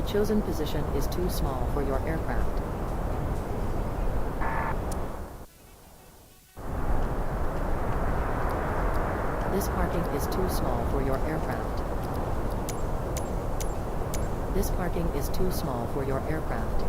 chosen position is too small for your aircraft. This parking is too small for your aircraft. This parking is too small for your aircraft.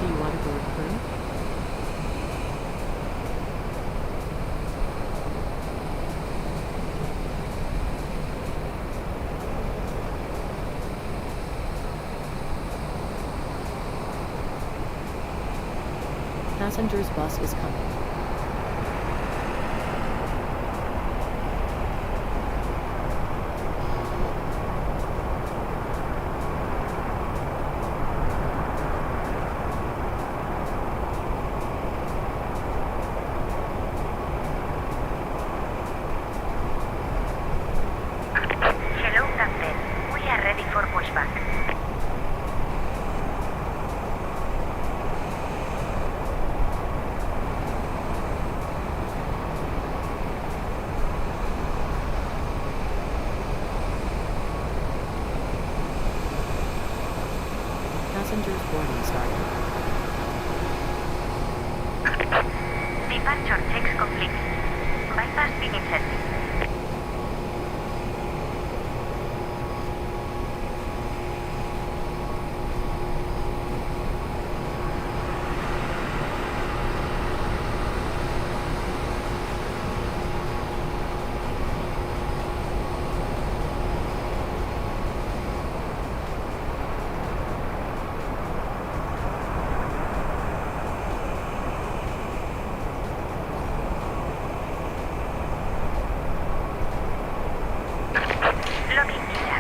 Do you want to go through? Passengers bus is coming. Hello, Captain. We are ready for pushback. Passengers boarding started. Departure checks complete. Bypass being inserted. Locking data.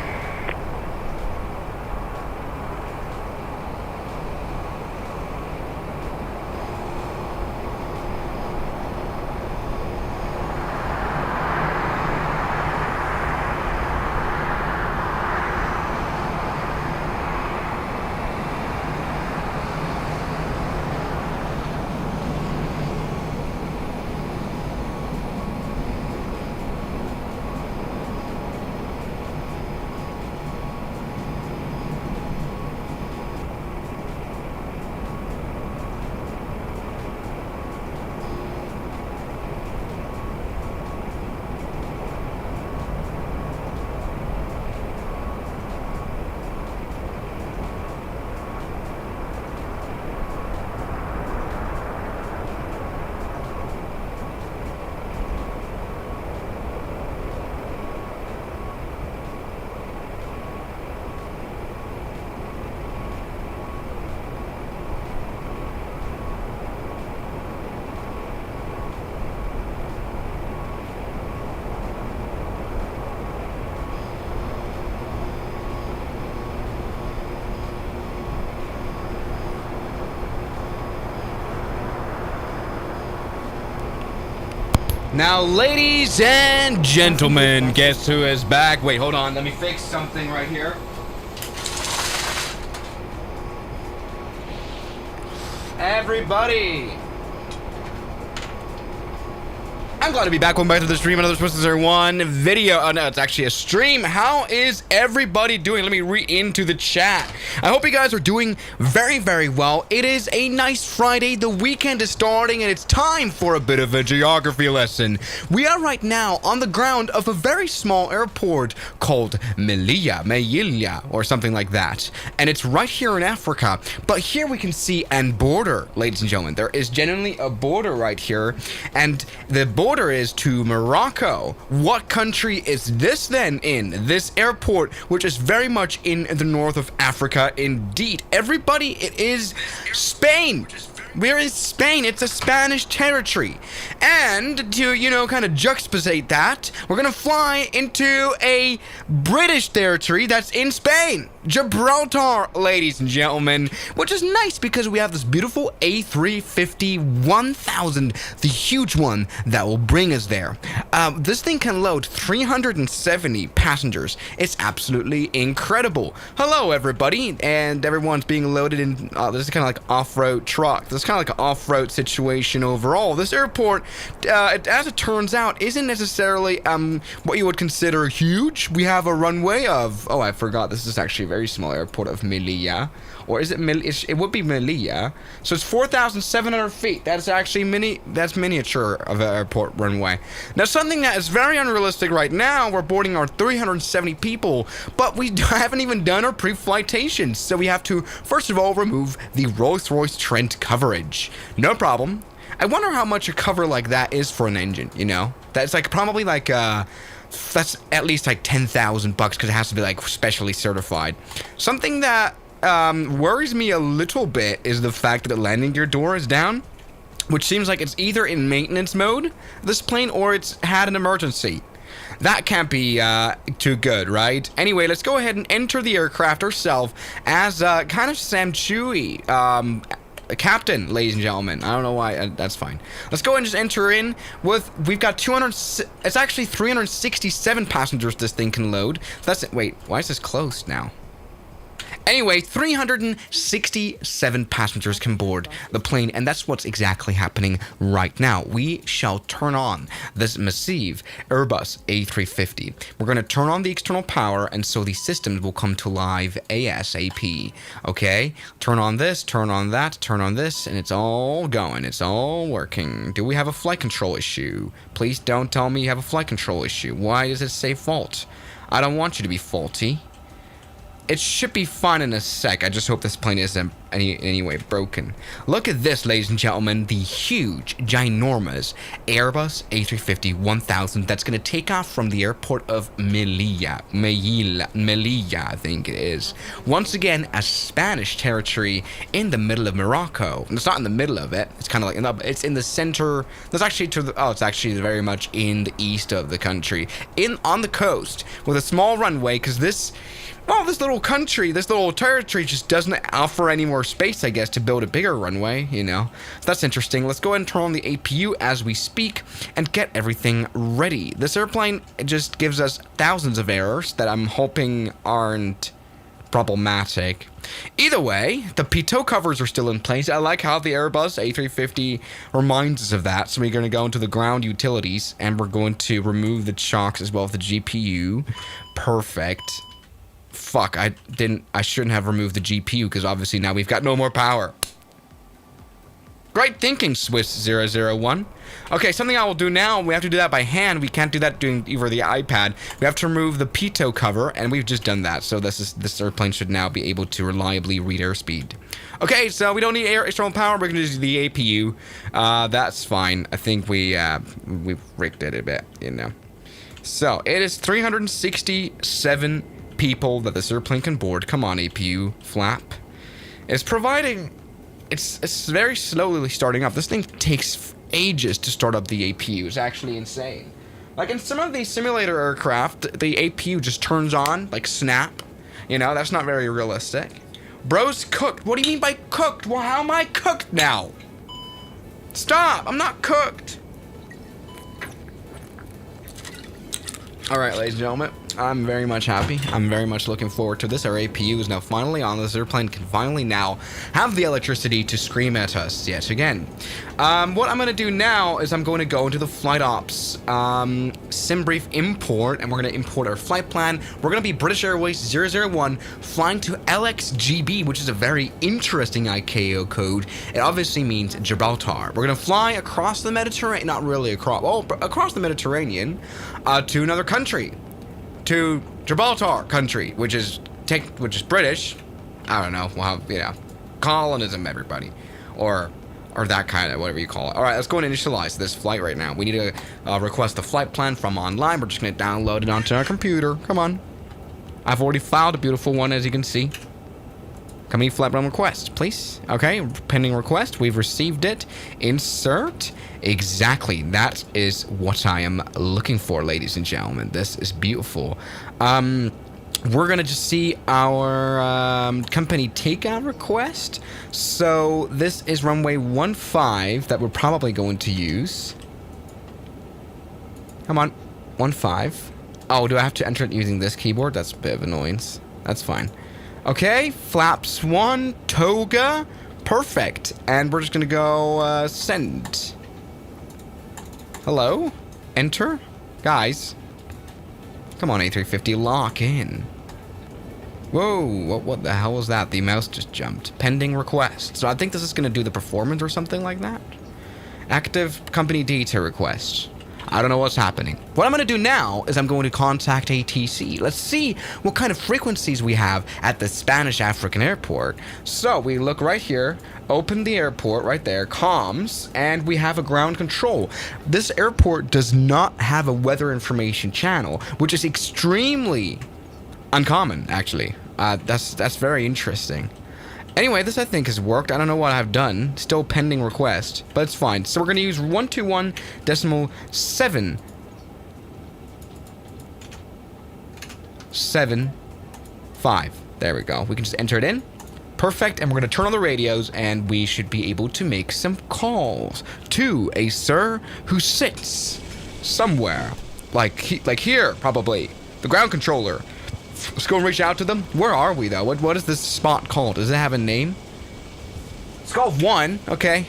Now, ladies and gentlemen, guess who is back? Wait, hold on. Let me fix something right here. Everybody, I'm glad to be back. Welcome back to the stream. Another Twisted01 video. Oh no, it's actually a stream. How is everybody doing? Let me read into the chat. I hope you guys are doing very, very well. It is a nice Friday. The weekend is starting and it's time for a bit of a geography lesson. We are right now on the ground of a very small airport called Melilla, or something like that. And it's right here in Africa. But here we can see a border, ladies and gentlemen. There is genuinely a border right here. And the border is to Morocco. What country is this then in? This airport, which is very much in the north of Africa indeed. Everybody, it is Spain. We're in Spain. It's a Spanish territory. And to, you know, kind of juxtapose that, we're going to fly into a British territory that's in Spain. Gibraltar, ladies and gentlemen, which is nice because we have this beautiful A350 1000, the huge one that will bring us there. This thing can load 370 passengers. It's absolutely incredible. Hello, everybody, and everyone's being loaded in. This is kind of like off-road truck. This is kind of like an off-road situation overall. This airport, as it turns out, isn't necessarily what you would consider huge. We have a runway of, oh, I forgot. This is actually very small airport of Melilla, or is it it would be Melilla. So it's 4,700 feet. That's actually miniature of an airport runway. Now, something that is very unrealistic right now, we're boarding our 370 people, but we haven't even done our pre-flightation. So we have to, first of all, remove the Rolls-Royce Trent coverage. No problem. I wonder how much a cover like that is for an engine, you know? That's like probably like that's at least like $10,000 because it has to be like specially certified. Something that worries me a little bit is the fact that the landing gear door is down, which seems like it's either in maintenance mode, this plane, or it's had an emergency. That can't be too good, right? Anyway, let's go ahead and enter the aircraft ourselves as kind of Sam Chewy, captain, ladies and gentlemen. I don't know why. That's fine. Let's go and just enter in with. We've got 200. It's actually 367 passengers. This thing can load. That's it. Wait, why is this closed now? Anyway, 367 passengers can board the plane, and that's what's exactly happening right now. We shall turn on this massive Airbus A350. We're going to turn on the external power, and so the systems will come to live ASAP. Okay? Turn on this, turn on that, turn on this, and it's all going. It's all working. Do we have a flight control issue? Please don't tell me you have a flight control issue. Why does it say fault? I don't want you to be faulty. It should be fine in a sec. I just hope this plane isn't any way broken. Look at this, ladies and gentlemen. The huge, ginormous Airbus A350 1000 that's going to take off from the airport of Melilla, I think it is. Once again, a Spanish territory in the middle of Morocco. It's not in the middle of it. It's kind of like, it's in the center. That's actually it's actually very much in the east of the country. On the coast with a small runway, because this little country, this little territory just doesn't offer any more space, I guess, to build a bigger runway, you know. So that's interesting. Let's go ahead and turn on the APU as we speak and get everything ready. This airplane just gives us thousands of errors that I'm hoping aren't problematic. Either way, the pitot covers are still in place. I like how the Airbus A350 reminds us of that. So we're going to go into the ground utilities and we're going to remove the chocks as well as the GPU. Perfect. Fuck, I shouldn't have removed the GPU because obviously now we've got no more power. Great thinking, Swiss001. Okay, something I will do now, we have to do that by hand. We can't do that doing either the iPad. We have to remove the pitot cover, and we've just done that. So this airplane should now be able to reliably read airspeed. Okay, so we don't need external power. We're going to use the APU. That's fine. I think we've rigged it a bit, you know. So it is 367 people that this airplane can board. Come on, APU flap. It's providing. It's very slowly starting up. This thing takes ages to start up the APU. It's actually insane. Like in some of these simulator aircraft, the APU just turns on like snap. You know, that's not very realistic. Bro's cooked. What do you mean by cooked? Well, how am I cooked now? Stop! I'm not cooked. All right, ladies and gentlemen. I'm very much happy. I'm very much looking forward to this. Our APU is now finally on. This airplane can finally now have the electricity to scream at us yet again. What I'm going to do now is I'm going to go into the flight ops sim brief import, and we're going to import our flight plan. We're going to be British Airways 001 flying to LXGB, which is a very interesting ICAO code. It obviously means Gibraltar. We're going to fly across the Mediterranean, not really across the Mediterranean to another country. To Gibraltar country, which is British. I don't know. Well, you know, colonism, everybody, or that kind of whatever you call it. All right, let's go and initialize this flight right now. We need to request the flight plan from online. We're just gonna download it onto our computer. Come on. I've already filed a beautiful one, as you can see. Company flight plan request, please. Okay, pending request. We've received it. Insert. Exactly. That is what I am looking for, ladies and gentlemen. This is beautiful. We're gonna just see our company takeout request. So this is runway 15 that we're probably going to use. Come on, 15. Oh, do I have to enter it using this keyboard? That's a bit of annoyance. That's fine. Okay, flaps 1, toga, perfect. And we're just gonna go send. Hello? Enter? Guys. Come on, A350, lock in. Whoa, what the hell was that? The mouse just jumped. Pending request. So I think this is gonna do the performance or something like that. Active company data request. I don't know what's happening. What I'm going to do now is I'm going to contact ATC. Let's see what kind of frequencies we have at the Spanish African airport. So we look right here, open the airport right there, comms, and we have a ground control. This airport does not have a weather information channel, which is extremely uncommon, actually. That's very interesting. Anyway, this I think has worked. I don't know what I've done. Still pending request, but it's fine. So we're going to use 121.775. There we go. We can just enter it in. Perfect. And we're going to turn on the radios, and we should be able to make some calls to a sir who sits somewhere, like here, probably. The ground controller. Let's go and reach out to them. Where are we, though? What is this spot called? Does it have a name? It's called 1. Okay.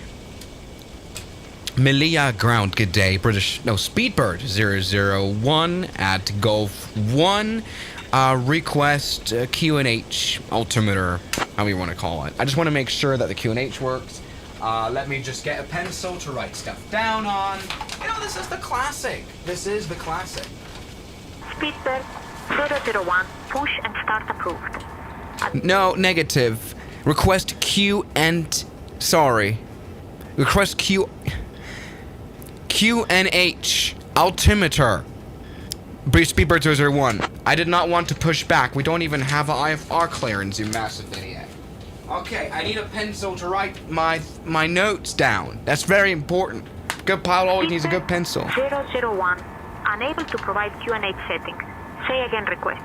Melilla Ground, good day. Speedbird 001 at Gulf 1. Request QNH altimeter, however you want to call it. I just want to make sure that the QNH works. Let me just get a pencil to write stuff down on. You know, this is the classic. This is the classic. Speedbird 001, push and start approved. No, negative. Request Request QNH altimeter. Speedbird 001. I did not want to push back. We don't even have an IFR clearance, you massive idiot. Okay, I need a pencil to write my notes down. That's very important. Good pilot always needs a good pencil. 001, unable to provide QNH settings. Say again request.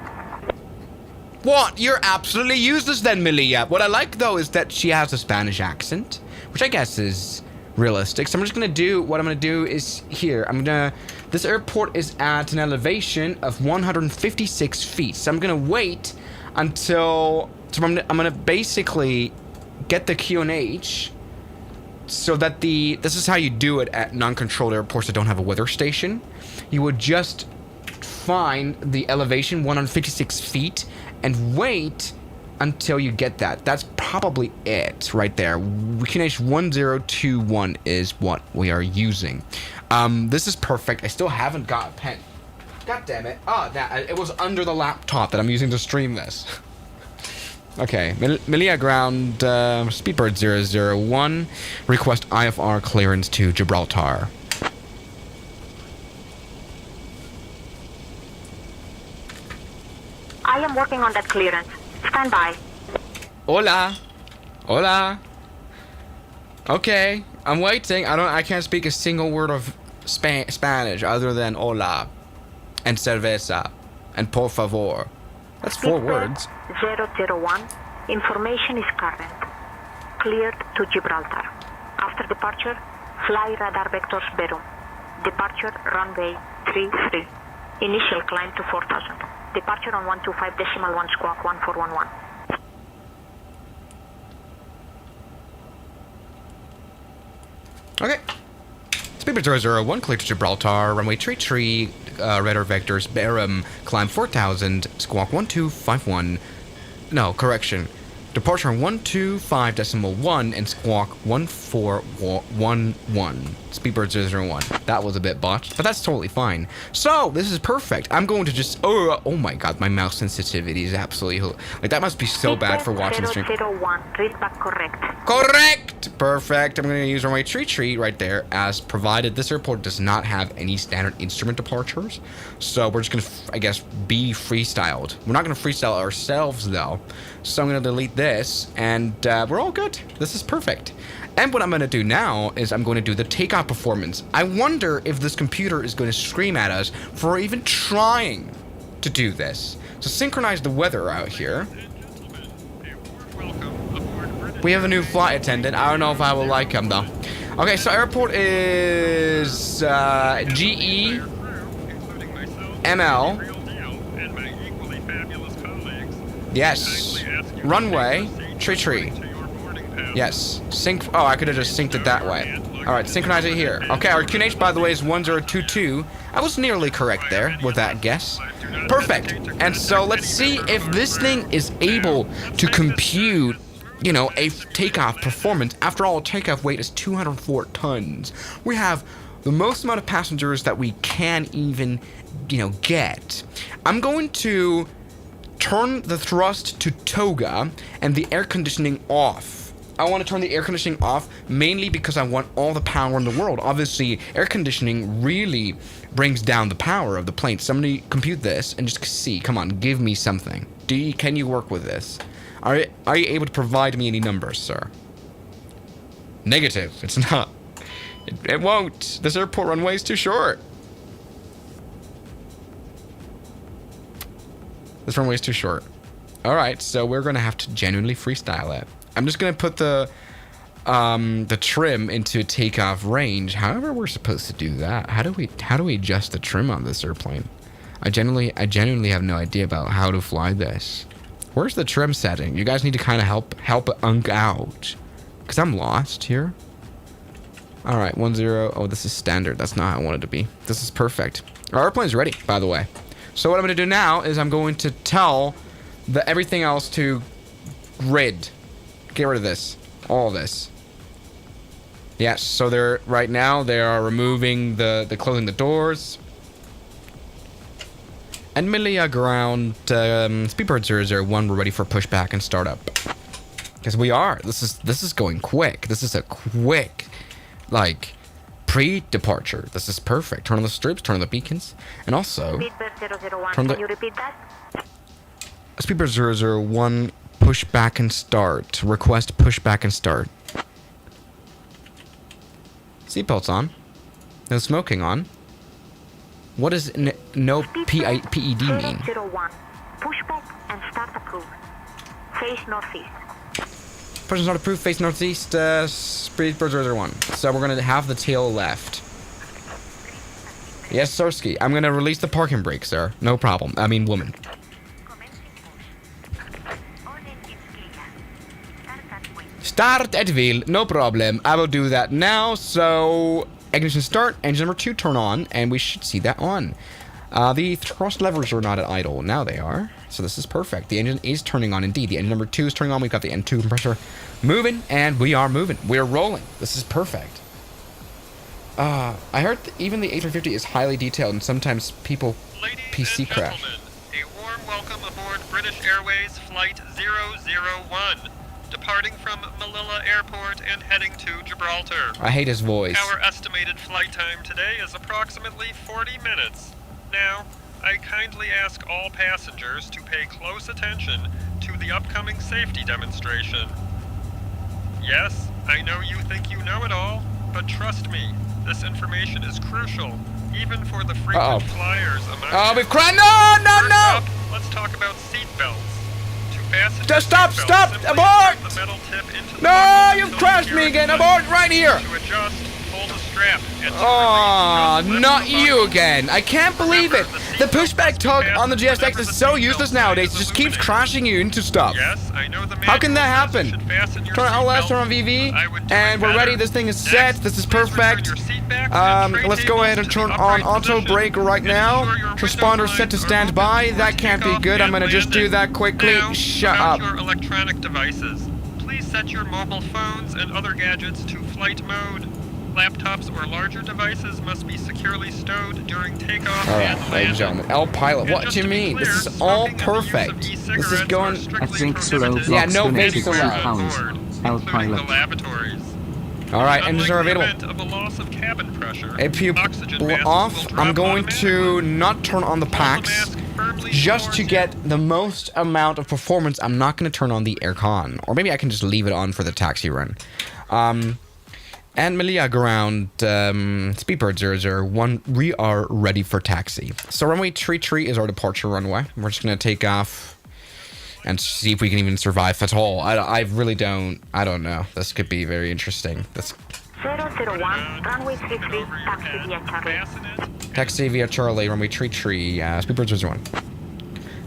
What? You're absolutely useless then, Melilla. What I like, though, is that she has a Spanish accent, which I guess is realistic. So I'm just going to do, what I'm going to do is here. This airport is at an elevation of 156 feet. So I'm going to wait until, I'm going to basically get the QNH so that this is how you do it at non-controlled airports that don't have a weather station. You would just find the elevation 156 feet and wait until you get that. That's probably it right there. QNH 1021 is what we are using. This is perfect. I still haven't got a pen. God damn it. It was under the laptop that I'm using to stream this. Okay, Melilla Ground, Speedbird 001, request IFR clearance to Gibraltar. I am working on that clearance. Stand by. Hola. Hola. Okay, I'm waiting. I can't speak a single word of Spanish other than hola and cerveza and por favor. That's 4 words. 001, information is current. Cleared to Gibraltar. After departure, fly radar vectors Verum. Departure runway 33. Initial climb to 4000. Departure on 125.1 squawk 1411. Okay. Speedbird 001, clear to Gibraltar, runway tree, radar vectors, Barham, climb 4000, squawk 1251. No, correction. Departure on 125.1 and squawk 1411. Speedbird 001. That was a bit botched, but that's totally fine. So, this is perfect. I'm going to just... Oh my god, my mouse sensitivity is absolutely... Like, that must be so bad for watching the stream. 001, read back correct. Correct! Perfect. I'm going to use runway tree right there, as provided this airport does not have any standard instrument departures. So we're just going to, I guess, be freestyled. We're not going to freestyle ourselves, though. So I'm going to delete this, and we're all good. This is perfect. And what I'm going to do now is I'm going to do the takeoff performance. I wonder if this computer is going to scream at us for even trying to do this. So synchronize the weather out here. We have a new flight attendant. I don't know if I will like him, though. Okay, so airport is GE ML. Yes. Runway tree. Yes. Sync. Oh, I could have just synced it that way. All right, synchronize it here. Okay, our QNH, by the way, is 1022. I was nearly correct there with that guess. Perfect. And so let's see if this thing is able to compute, you know, a takeoff performance. After all, takeoff weight is 204 tons. We have the most amount of passengers that we can even, you know, get. I'm going to turn the thrust to toga and the air conditioning off. I want to turn the air conditioning off mainly because I want all the power in the world. Obviously, air conditioning really brings down the power of the plane. Somebody compute this and just see. Come on, give me something. Can you work with this? Are you able to provide me any numbers, sir? Negative. It's not. It won't. This airport runway is too short. This runway is too short. All right, so we're gonna have to genuinely freestyle it. I'm just gonna put the trim into takeoff range. However, we're supposed to do that. How do we adjust the trim on this airplane? I genuinely have no idea about how to fly this. Where's the trim setting? You guys need to kind of help Unk out, because I'm lost here. All right, 10. Oh, this is standard. That's not how I want it to be. This is perfect. Our airplane's ready, by the way. So what I'm going to do now is I'm going to tell everything else to grid. Get rid of this. All of this. Yes, so right now they are removing closing the doors. And Milia ground Speedbird 001, we're ready for pushback and startup. Because we are. This is going quick. This is a quick, like, pre-departure. This is perfect. Turn on the strips, turn on the beacons, and also Speedbird 001, can you repeat that? Speedbird 001, pushback and start. Request pushback and start. Seatbelts on. No smoking on. What does no PED mean? 01. Pushback and start approved. Face northeast. Person's not approved. Face northeast. Speedbird 001. So we're gonna have the tail left. Yes, Sirski. I'm gonna release the parking brake, sir. No problem. I mean, woman. Start at wheel. No problem. I will do that now. So ignition start. Engine number 2 turn on, and we should see that on. The thrust levers are not at idle. Now they are. So this is perfect. The engine is turning on indeed. The engine number 2 is turning on. We've got the N2 compressor moving, and we are moving. We're rolling. This is perfect. I heard even the A350 is highly detailed, and sometimes people PC crash. A warm welcome aboard British Airways Flight 001, departing from Melilla Airport and heading to Gibraltar. I hate his voice. Our estimated flight time today is approximately 40 minutes. Now, I kindly ask all passengers to pay close attention to the upcoming safety demonstration. Yes, I know you think you know it all, but trust me, this information is crucial, even for the frequent flyers among you. We've crashed. No! First up, let's talk about seat belts. To fasten Just your stop! seatbelt, Stop! simply Abort! insert the metal tip into the No! buckle You've until crashed you me hear again! it Abort click. right here! To adjust, pull the strap, and to Oh, release, just lift not the you buckle. again. I can't believe it. Remember, the The pushback tug on the GSX is so useless nowadays. It just keeps crashing you into stuff. Yes, I know the How can that manual says happen? you should fasten your Turn on LS, seatbelt. turn on VV, I would do and it we're ready. better. This thing is Next, set. This is please return perfect. your seat backs and tray Let's go ahead and tables turn to the on upright auto position. brake right And now. ensure your Transponder window set to blinds are standby. open That for can't be takeoff good. I'm and gonna just do landing. that quickly. Now, Shut about up. your electronic devices. Please set your mobile phones and other gadgets to flight mode. Laptops or larger devices must be securely stowed during takeoff All and right, landing. ladies and gentlemen. L Pilot, And what just do you to be mean? clear, This is all smoking and the use of perfect. This is e-cigarettes going. are strictly I think so. prohibited Yeah, no donated vapes allowed. £2. L including Pilot. the lavatories. All right, engines are Unlike the available. event of a loss of cabin pressure, If you oxygen pull masks off, will drop I'm going to automatically. not turn on the Hold the packs mask firmly just to towards get the most amount of performance. I'm not going to turn on the aircon, or maybe I can just leave it on for the taxi run. And Malia ground, Speedbird 001, we are ready for taxi. So runway 33 is our departure runway. We're just going to take off and see if we can even survive at all. I really don't know. This could be very interesting. That's 001, runway 33, taxi via Charlie. Fasten it. taxi via Charlie, runway 33, Speedbird 001.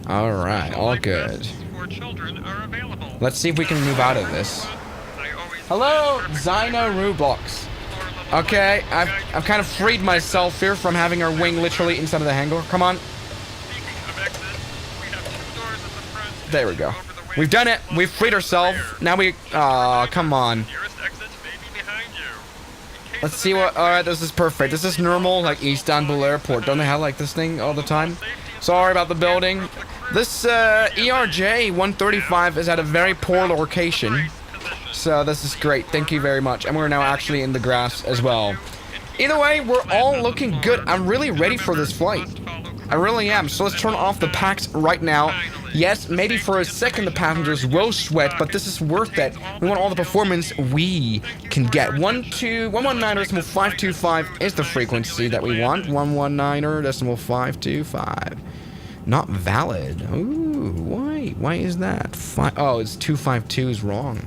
All right, all Life good. vests for children are available. Let's see if we can move out of this. I always Hello, plan perfect Zyno Rublox. floor level Okay, flights I've kind of freed myself here from having our wing literally inside of the hangar. Come on. Speaking of exits, we have 2 doors at the front. There we go. Over the wing We've done it. plus We've freed one ourselves. at the rear. Now we... Aw, come on. Nearest exit may be behind you. In case Let's of see what... evacuation, Alright, this is perfect. This is normal, like Istanbul Airport. Don't they have like this thing all the time? Sorry about the building. This ERJ 135 is at a very poor location. brace position. So this is great. Thank you very much. And we're now actually in the grass as well. Either way, we're all looking good. I'm really ready for this flight. I really am. So let's turn off the packs right now. Yes, maybe for a second the passengers will sweat, but this is worth it. We want all the performance we can get. 119.525 is the frequency that we want. 119.525. Not valid. Ooh, why? Why is that? Oh, it's 252 is wrong.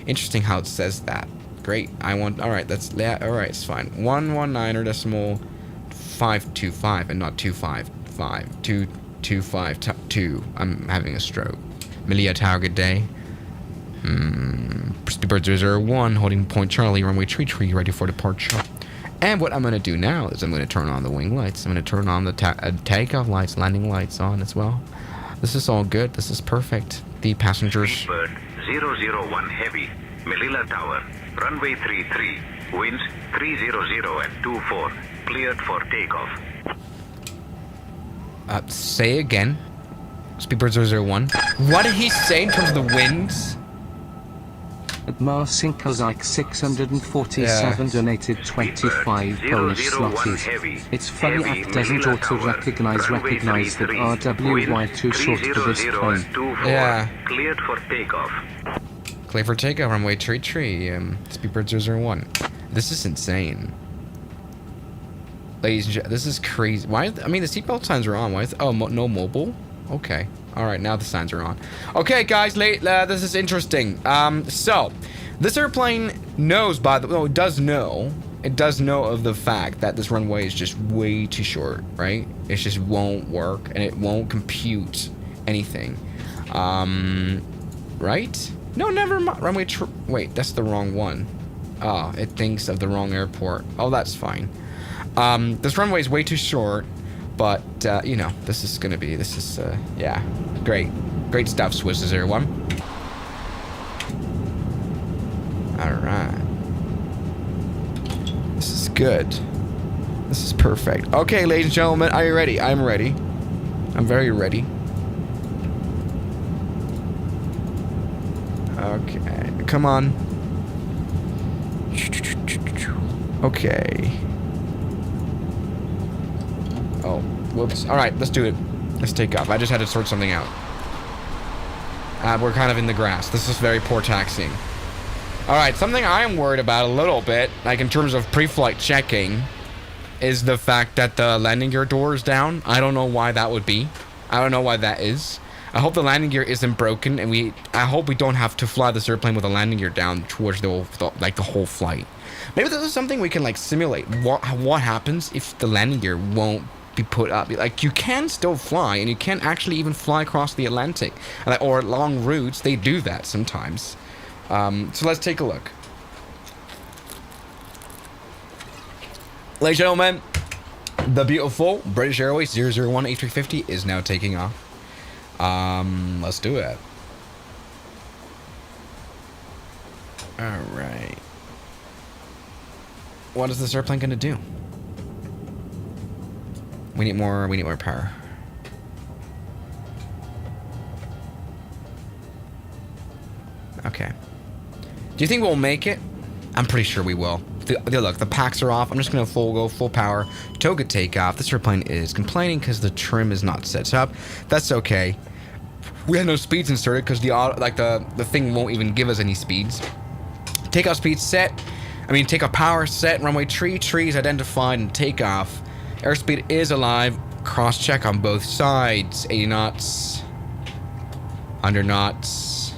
Interesting how it says that. Great. I want. All right. That's. Yeah. All right. It's fine. 119.525 and not 255. 225.2. I'm having a stroke. Malia Tower. Good day. Speedbird 001 holding point Charlie runway tree ready for departure. And what I'm going to do now is I'm going to turn on the wing lights. I'm going to turn on the takeoff lights, landing lights on as well. This is all good. This is perfect. The passengers... Speedbird 001 Heavy, Melilla Tower, runway 33, winds 300 at 24, cleared for takeoff. Say again. Speedbird 001. What did he say in terms of the winds? At Mars Kozak 647 donated 25 Polish zlotys. It's funny app doesn't recognize that RWY too short for this plane. Yeah. Cleared for takeoff. Clear for takeoff, runway tree. Speedbird 001. This is insane. Ladies and gentlemen, this is crazy. Why? I mean, the seatbelt signs are on. Why? No mobile? Okay. All right, now the signs are on. Okay, guys, this is interesting. So, this airplane knows it does know of the fact that this runway is just way too short, right? It just won't work, and it won't compute anything. Right? No, never mind. Runway wait, that's the wrong one. Oh, it thinks of the wrong airport. Oh, that's fine. This runway is way too short. But, you know, this is, yeah, great. Great stuff, Swiss 01. Alright. This is good. This is perfect. Okay, ladies and gentlemen, are you ready? I'm ready. I'm very ready. Okay, come on. Okay. Oh, whoops. Alright, let's do it. Let's take off. I just had to sort something out. We're kind of in the grass. This is very poor taxiing. Alright, something I am worried about a little bit, like in terms of pre-flight checking, is the fact that the landing gear door is down. I don't know why that would be. I don't know why that is. I hope the landing gear isn't broken, and I hope we don't have to fly this airplane with the landing gear down towards the whole flight. Maybe this is something we can like simulate. What happens if the landing gear won't be put up. Like, you can still fly, and you can actually even fly across the Atlantic. Or long routes, they do that sometimes. So let's take a look. Ladies and gentlemen, the beautiful British Airways 001 A350 is now taking off. Let's do it. Alright. What is this airplane gonna do? We need more power. Okay. Do you think we'll make it? I'm pretty sure we will. Look, the packs are off. I'm just gonna go full power. Toga takeoff. This airplane is complaining because the trim is not set up. That's okay. We have no speeds inserted because the thing won't even give us any speeds. Takeoff speed set. Takeoff power set. Runway trees identified and takeoff. Airspeed is alive. Cross check on both sides. 80 knots. 100 knots.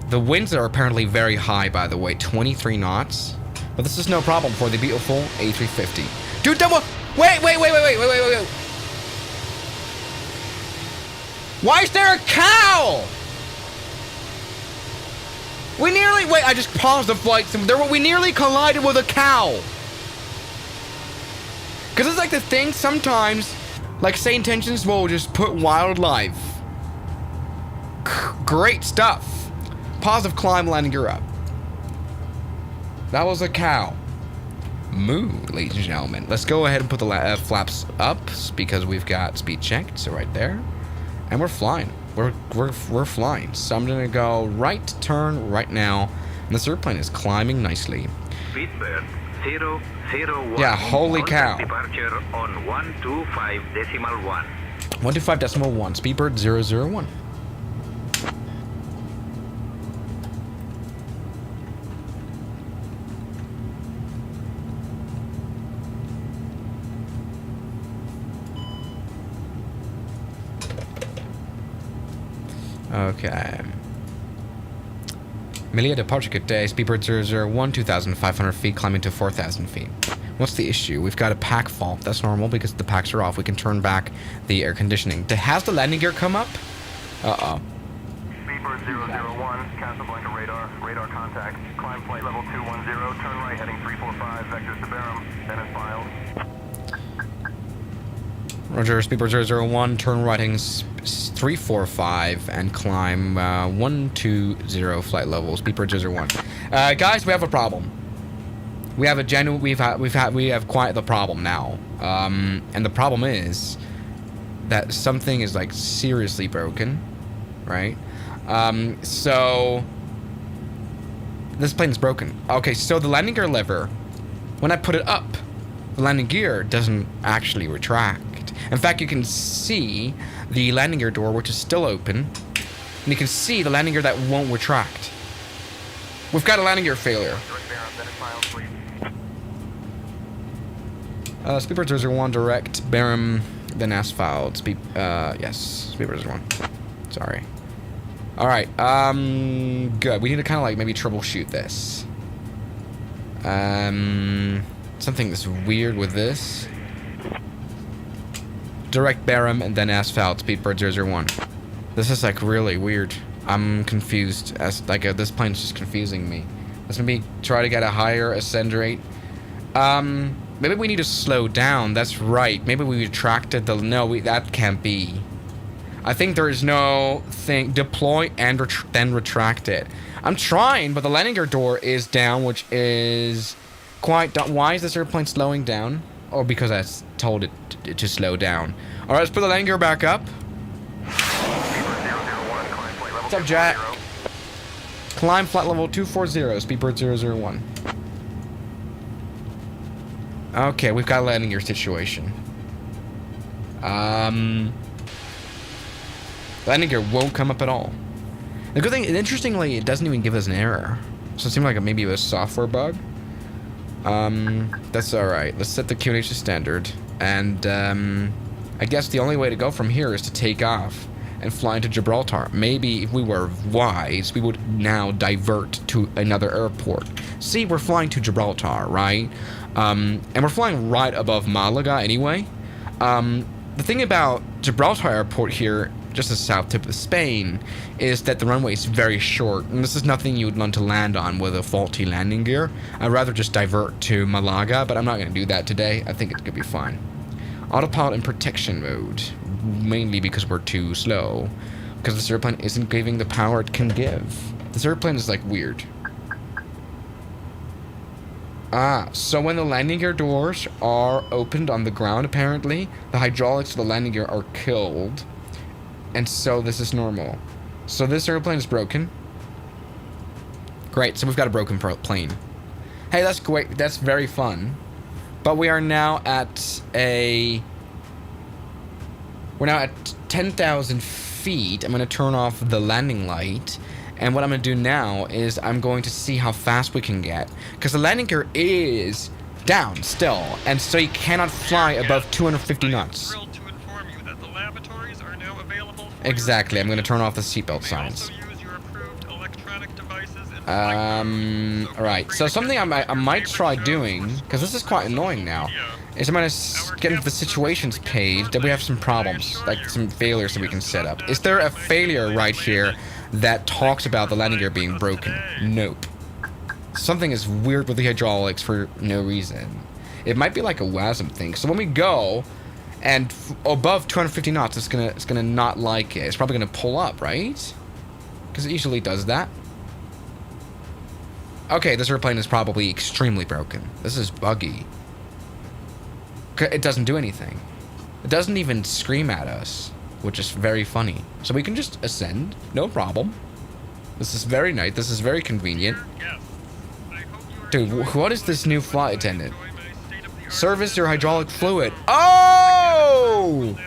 The winds are apparently very high, by the way. 23 knots. But this is no problem for the beautiful A350. Dude, double. Wait. Why is there a cow? I just paused the flight. We nearly collided with a cow. Because it's like the thing sometimes, like, say intentions will just put wildlife. Great stuff. Positive climb, landing gear up. That was a cow. Moo, ladies and gentlemen. Let's go ahead and put the flaps up because we've got speed checked. So right there, and we're flying. We're flying. So I'm gonna go right turn right now, and this airplane is climbing nicely. Speedbird 001. Yeah, holy cow. Departure on 125.1. 125.1. Speedbird 001. Okay. Melia departure good day. Speedbird 001, 2,500 feet, climbing to 4,000 feet. What's the issue? We've got a pack fault. That's normal because the packs are off. We can turn back the air conditioning. Has the landing gear come up? Uh-oh. Speedbird 001, Casablanca radar contact. Climb flight level 210, turn right heading 345, vectors to Barham, then is filed. Roger, Speedbird 001, turn right heading 345 and climb 120 flight level. Speedbird 001. Guys, we have a problem. We have quite the problem now. And the problem is that something is like seriously broken, right? So this plane is broken. Okay, so the landing gear lever, when I put it up, the landing gear doesn't actually retract. In fact, you can see the landing gear door, which is still open, and you can see the landing gear that won't retract. We've got a landing gear failure. Speedbird 001, direct Barham, then asphalt. Yes, Speedbird 001. Sorry. All right. Good. We need to kind of like maybe troubleshoot this. Something that's weird with this. Direct Barham and then asphalt. Speedbird 001. This is like really weird. I'm confused. As like this plane's just confusing me. Let's maybe try to get a higher ascend rate. Maybe we need to slow down. That's right. Maybe we retracted the... No, that can't be. I think there is no thing... Deploy and then retract it. I'm trying, but the landing gear door is down, which is quite... Why is this airplane slowing down? Oh, because I told it to slow down. All right, let's put the landing gear back up. What's up, Jack? Climb flight level 240, Speedbird 001. Okay, we've got a landing gear situation. Landing gear won't come up at all. The good thing, interestingly, it doesn't even give us an error. So it seemed like maybe it was a software bug. That's alright. Let's set the QNH to standard. And, I guess the only way to go from here is to take off and fly into Gibraltar. Maybe if we were wise, we would now divert to another airport. See, we're flying to Gibraltar, right? And we're flying right above Malaga anyway. The thing about Gibraltar Airport here, just the south tip of Spain, is that the runway is very short, and this is nothing you would want to land on with a faulty landing gear. I'd rather just divert to Malaga, but I'm not going to do that today. I think it could be fine. Autopilot in protection mode, mainly because we're too slow, because this airplane isn't giving the power it can give. This airplane is like weird. So when the landing gear doors are opened on the ground, apparently, the hydraulics of the landing gear are killed. And so this is normal. So this airplane is broken. Great, so we've got a broken plane. Hey, that's great. That's very fun. But we are now at a... We're now at 10,000 feet. I'm going to turn off the landing light. And what I'm going to do now is I'm going to see how fast we can get. Because the landing gear is down still. And so you cannot fly above 250 knots. Exactly. I'm going to turn off the seatbelt signs. Alright. So something I might try doing, because this is quite annoying now, is I'm going to get into the situations page that we have some problems, like some failures that we can set up. Is there a failure right here that talks about the landing gear being broken? Nope. Something is weird with the hydraulics for no reason. It might be like a WASM thing. So when we go and above 250 knots, it's gonna not like it. It's probably gonna pull up, right? Because it usually does that. Okay, this airplane is probably extremely broken. This is buggy. It doesn't do anything. It doesn't even scream at us, which is very funny. So we can just ascend, no problem. This is very nice. This is very convenient. Dude, what is this new flight attendant? Service your hydraulic fluid. Oh!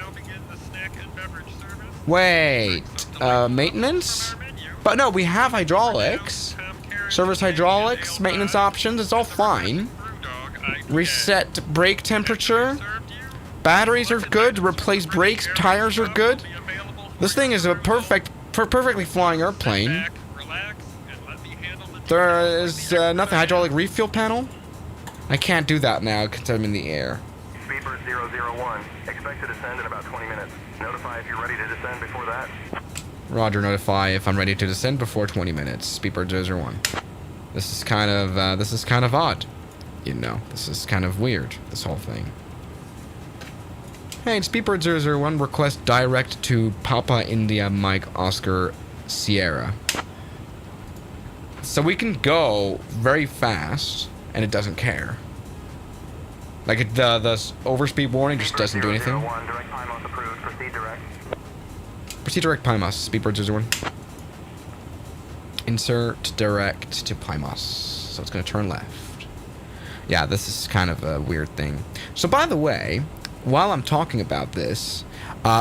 Wait. Maintenance? But no, we have hydraulics. Service hydraulics, maintenance options, it's all fine. Reset brake temperature. Batteries are good. Replace brakes. Tires are good. This thing is a perfectly flying airplane. There is nothing. Hydraulic refuel panel. I can't do that now because I'm in the air. Speedbird 001. Expect to descend in about 20 minutes. Notify if you're ready to descend before that. Roger, notify if I'm ready to descend before 20 minutes. Speedbird 001. This is kind of odd. You know, this is kind of weird, this whole thing. Hey, it's Speedbird 001. Request direct to Papa India Mike Oscar Sierra. So we can go very fast, and it doesn't care. Like, the overspeed warning just doesn't do anything. Direct Pymos approved. Proceed direct. Proceed direct Pymos. Speedbird 001. Insert direct to Pymos. So it's going to turn left. Yeah, this is kind of a weird thing. So, by the way, while I'm talking about this,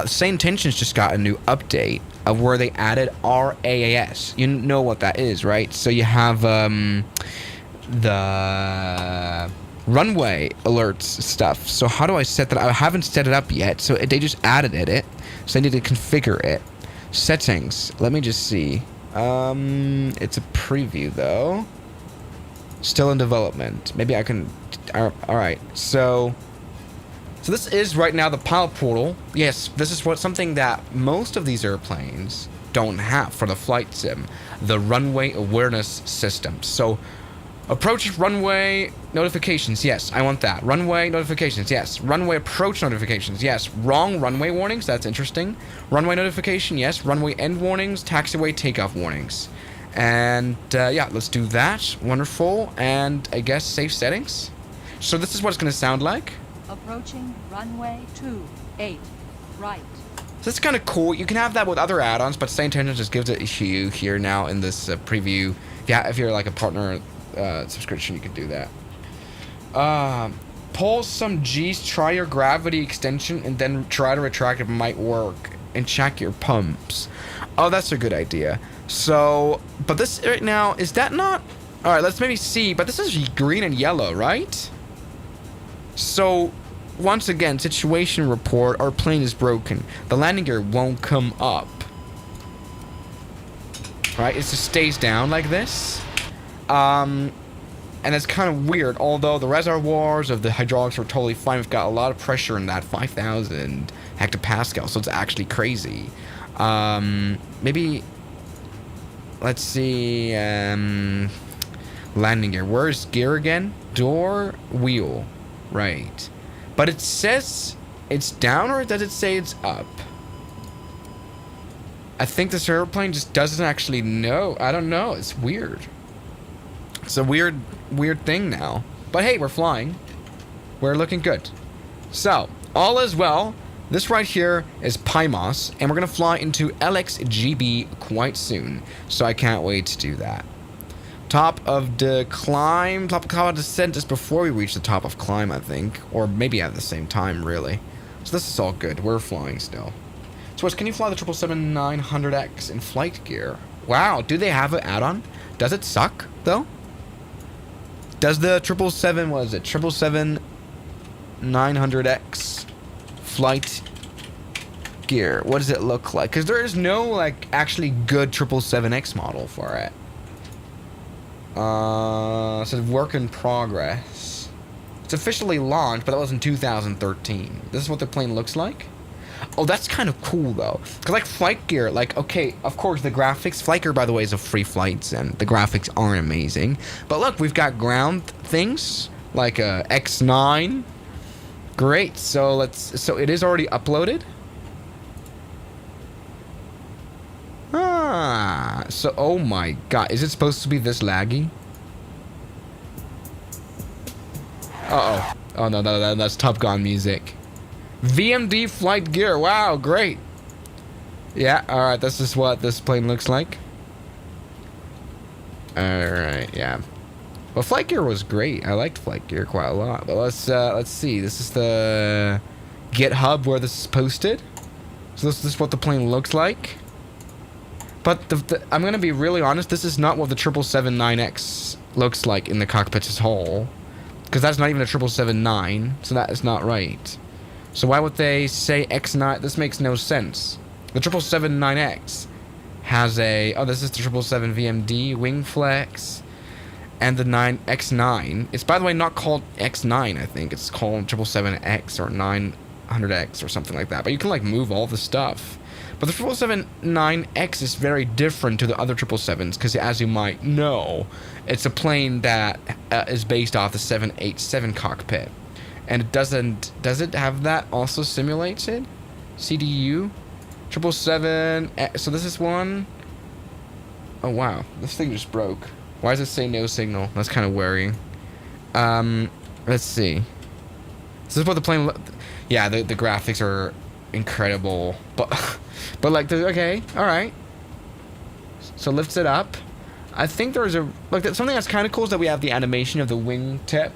Sane Tensions just got a new update of where they added RAAS. You know what that is, right? So you have the runway alerts stuff. So how do I set that? I haven't set it up yet. So they just added it. So I need to configure it. Settings. Let me just see. It's a preview though. Still in development. Maybe I can. All right. So this is right now the pilot portal. Yes, this is something that most of these airplanes don't have for the flight sim. The runway awareness system. So approach runway notifications. Yes, I want that. Runway notifications. Yes. Runway approach notifications. Yes. Wrong runway warnings. That's interesting. Runway notification. Yes. Runway end warnings. Taxiway takeoff warnings. And yeah, let's do that. Wonderful. And I guess safe settings. So this is what it's going to sound like. Approaching runway 28, right. So that's kind of cool. You can have that with other add-ons, but Sane Tensions just gives it to you here now in this preview. Yeah, if you're like a partner subscription, you can do that. Pull some G's, try your gravity extension, and then try to retract. It might work. And check your pumps. Oh, that's a good idea. So, but this right now, is that not? All right, let's maybe see. But this is green and yellow, right? So, once again, situation report, our plane is broken. The landing gear won't come up. Alright, it just stays down like this. And that's kind of weird, although the reservoirs of the hydraulics are totally fine. We've got a lot of pressure in that 5,000 hectopascal, so it's actually crazy. Maybe, let's see, landing gear. Where's gear again? Door, wheel. Right. But it says it's down, or does it say it's up? I think this airplane just doesn't actually know. I don't know. It's weird. It's a weird thing now. But hey, we're flying. We're looking good. So, all is well. This right here is Pymos, and we're going to fly into LXGB quite soon. So I can't wait to do that. Top of the climb, top of descent is before we reach the top of climb, I think. Or maybe at the same time, really. So this is all good. We're flying still. So can you fly the 777-900X in flight gear? Wow, do they have an add-on? Does it suck, though? Does the 777, what is it? 777-900X flight gear. What does it look like? Because there is no, like, actually good 777X model for it. It says work in progress. It's officially launched, but that was in 2013. This is what the plane looks like. Oh, that's kind of cool, though. Because, like, flight gear, like, okay, of course, the graphics... Flight gear, by the way, is a free flights, and the graphics aren't amazing. But look, we've got ground things, like a X9. Great, so so it is already uploaded? Ah, so, oh my god, is it supposed to be this laggy? Uh-oh. Oh, no, that's Top Gun music. VMD flight gear. Wow, great. Yeah, alright, this is what this plane looks like. Alright, yeah. Well, flight gear was great. I liked flight gear quite a lot. But let's see. This is the GitHub where this is posted. So this is what the plane looks like. But I'm going to be really honest, this is not what the 777-9X looks like in the cockpit as whole. Because that's not even a 777-9, so that is not right. So why would they say X9? This makes no sense. The 777-9X has a... Oh, this is the 777 VMD, wing flex, and the X9. It's, by the way, not called X9, I think. It's called 777X or 900X or something like that. But you can, like, move all the stuff. But the 777-9X is very different to the other 777s because, as you might know, it's a plane that is based off the 787 cockpit. And it doesn't... Does it have that also simulated? CDU? 777... So this is one... Oh, wow. This thing just broke. Why does it say no signal? That's kind of worrying. Let's see. This is what the plane... Yeah, the graphics are incredible. But like, okay, alright. So lifts it up. I think there's a... Look, something that's kind of cool is that we have the animation of the wing tip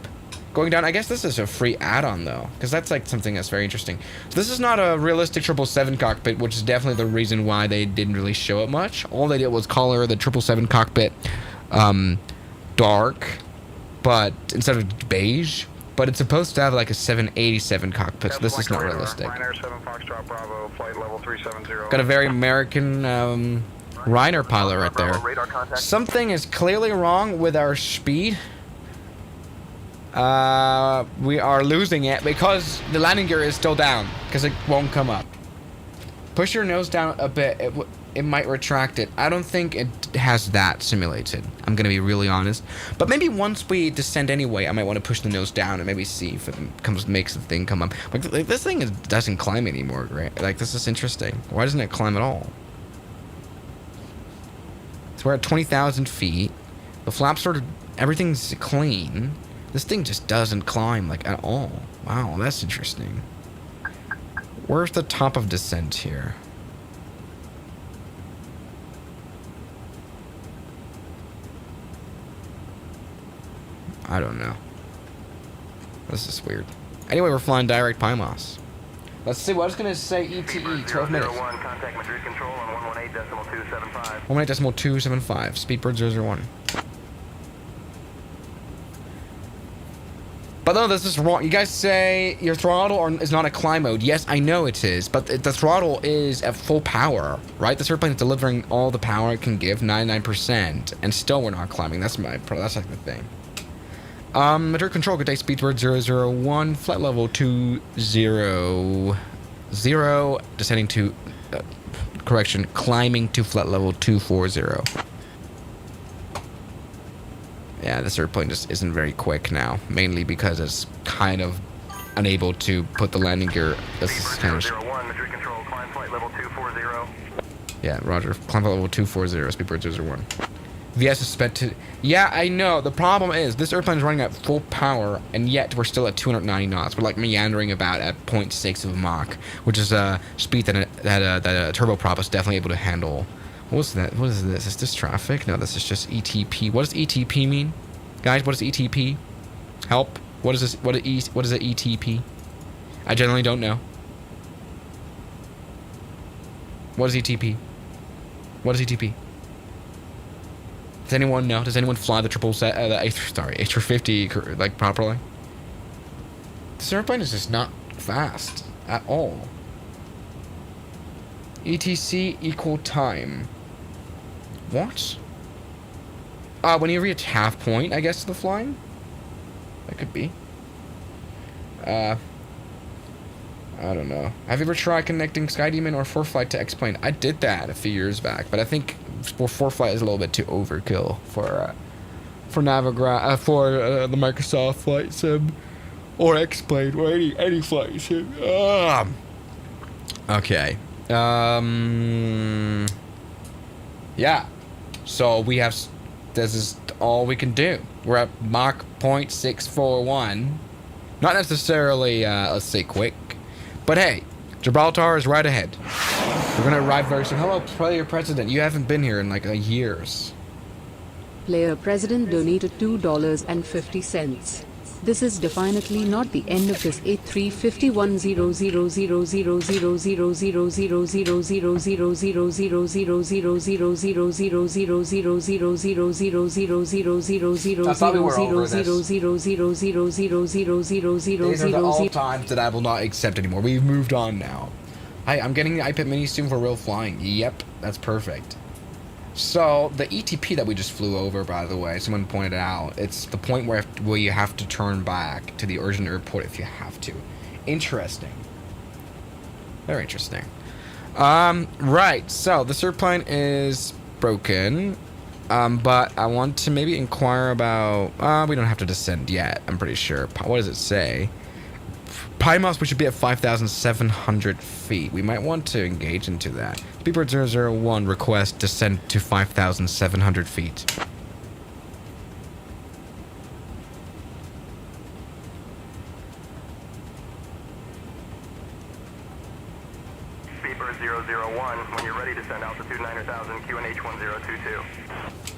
going down. I guess this is a free add-on, though, because that's, like, something that's very interesting. So this is not a realistic 777 cockpit, which is definitely the reason why they didn't really show it much. All they did was color the 777 cockpit dark, but instead of beige. But it's supposed to have, like, a 787 cockpit, so this is not realistic. Got a very American Reiner pilot right there. Something is clearly wrong with our speed. We are losing it because the landing gear is still down because it won't come up. Push your nose down a bit. It might retract it. I don't think it has that simulated. I'm gonna be really honest. But maybe once we descend anyway, I might want to push the nose down and maybe see if it makes the thing come up. Like this thing doesn't climb anymore, right? Like, this is interesting. Why doesn't it climb at all? So we're at 20,000 feet. The flaps are... Everything's clean. This thing just doesn't climb, like, at all. Wow, that's interesting. Where's the top of descent here? I don't know. This is weird. Anyway, we're flying direct Pymos. Let's see, what I was going to say ETE, 12 minutes. Contact Madrid Control on 118.275. 118.275, Speedbird 001. But no, this is wrong. You guys say your throttle is not a climb mode. Yes, I know it is, but the throttle is at full power, right? This airplane is delivering all the power it can give, 99%, and still we're not climbing. That's like the thing. Madrid control, good day, speedbird 001, flight level 200, descending to, correction, climbing to flight level 240. Yeah, this airplane just isn't very quick now, mainly because it's kind of unable to put the landing gear. This is kind of... 001, Madrid control, climb flight level 240. Yeah, roger. Climb flight level 240, speedbird 001. VS is spent to... Yeah, I know. The problem is this airplane is running at full power, and yet we're still at 290 knots. We're like meandering about at 0.6 of Mach, which is a speed that a turboprop is definitely able to handle. What's that? What is this? Is this traffic? No, this is just ETP. What does ETP mean? Guys, what is ETP? Help. What is this? What is an ETP? I generally don't know. What is ETP? What is ETP? Does anyone know? Does anyone fly the A350 like properly? This airplane is just not fast at all. ETC equal time. What? When you reach half point, I guess, of the flying? That could be. I don't know. Have you ever tried connecting SkyDemon or ForeFlight to X-Plane? I did that a few years back, but I think ForeFlight is a little bit too overkill for Navigra, for the Microsoft Flight Sim or X-Plane or any flight sim. Okay. Yeah. So we have. This is all we can do. We're at Mach 0.641. Not necessarily, let's say, quick. But hey, Gibraltar is right ahead. We're gonna arrive very soon. Hello, Player President. You haven't been here in like years. Player President donated $2.50. This is definitely not the end of this These are all times that I will not accept anymore. We've moved on now. I'm getting the iPad Mini soon for real flying. Yep, that's perfect. So, the ETP that we just flew over, by the way, someone pointed out, it's the point where you have to turn back to the original airport if you have to. Interesting. Very interesting. Right, so this airplane is broken, but I want to maybe inquire about, we don't have to descend yet, I'm pretty sure. What does it say? PyMos, we should be at 5,700 feet. We might want to engage into that. Speedbird 001 request descend to 5,700 feet. Speedbird 001, when you're ready to send altitude 9,000, QNH 1022.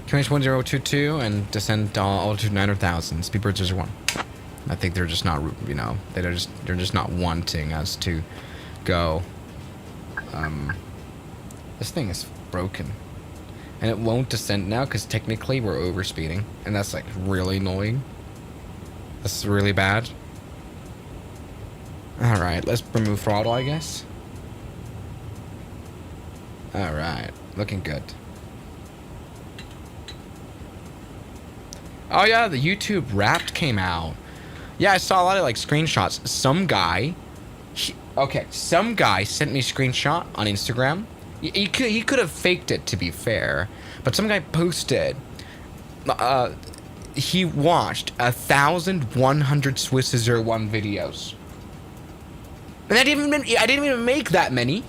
QNH 1022 and descend altitude 9,000. Speedbird 001. I think they're just not, you know, they're just not wanting us to go. This thing is broken, and it won't descend now because technically we're overspeeding, and that's like really annoying. That's really bad. All right, let's remove throttle, I guess. All right, looking good. Oh yeah, the YouTube Wrapped came out. Yeah, I saw a lot of like screenshots. Some guy sent me a screenshot on Instagram. He could have faked it, to be fair, but some guy posted. He watched 1,100 Swiss 01 videos, and I didn't even make that many.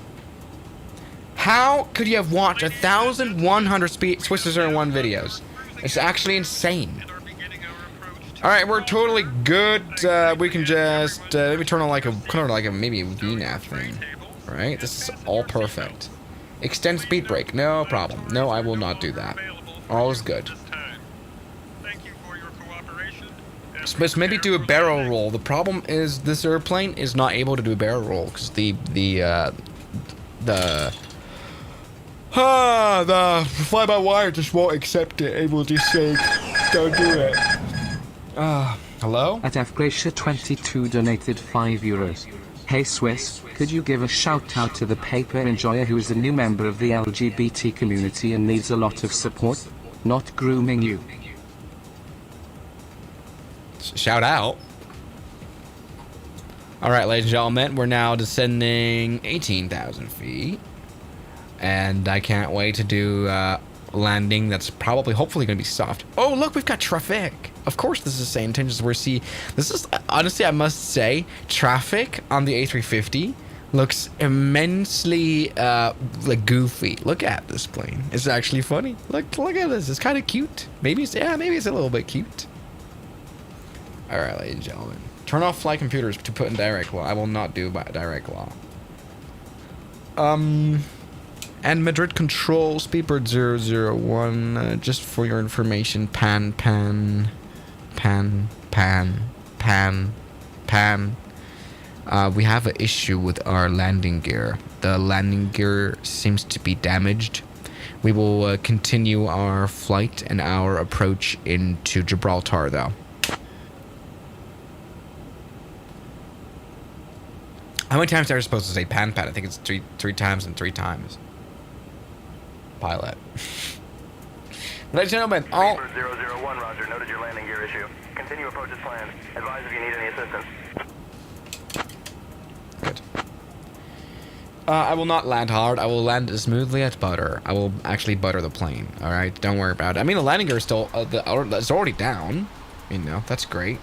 How could you have watched 1,100 Swiss 01 videos? It's actually insane. Alright, we're totally good. We can just maybe turn on like a maybe a VNAV thing. Right? This is all perfect. Extend speed brake, no problem. No, I will not do that. All is good. Let's maybe do a barrel roll. The problem is this airplane is not able to do a barrel roll because the fly-by-wire just won't accept it. It will just say, don't do it. Hello? At FGlacier22 donated €5. Hey Swiss, could you give a shout out to the paper enjoyer who is a new member of the LGBT community and needs a lot of support? Not grooming you. Shout out. All right, ladies and gentlemen, we're now descending 18,000 feet. And I can't wait to do landing that's probably, hopefully going to be soft. Oh, look, we've got traffic. Of course, this is the same intentions we're seeing. This is, honestly, I must say, traffic on the A350 looks immensely like goofy. Look at this plane. It's actually funny. Look at this. It's kind of cute. Maybe it's a little bit cute. All right, ladies and gentlemen. Turn off flight computers to put in direct law. I will not do direct law. And Madrid Control, Speedbird 001, just for your information, pan. We have an issue with our landing gear. The landing gear seems to be damaged. We will continue our flight and our approach into Gibraltar, though. How many times are we supposed to say pan? I think it's three times and 3 times. Pilot. Ladies and gentlemen, all... Speedbird 001, roger. Noted your landing gear issue. Continue approach as planned. Advise if you need any assistance. Good. I will not land hard. I will land smoothly at butter. I will actually butter the plane. All right? Don't worry about it. I mean, the landing gear is still... it's already down. You know, that's great.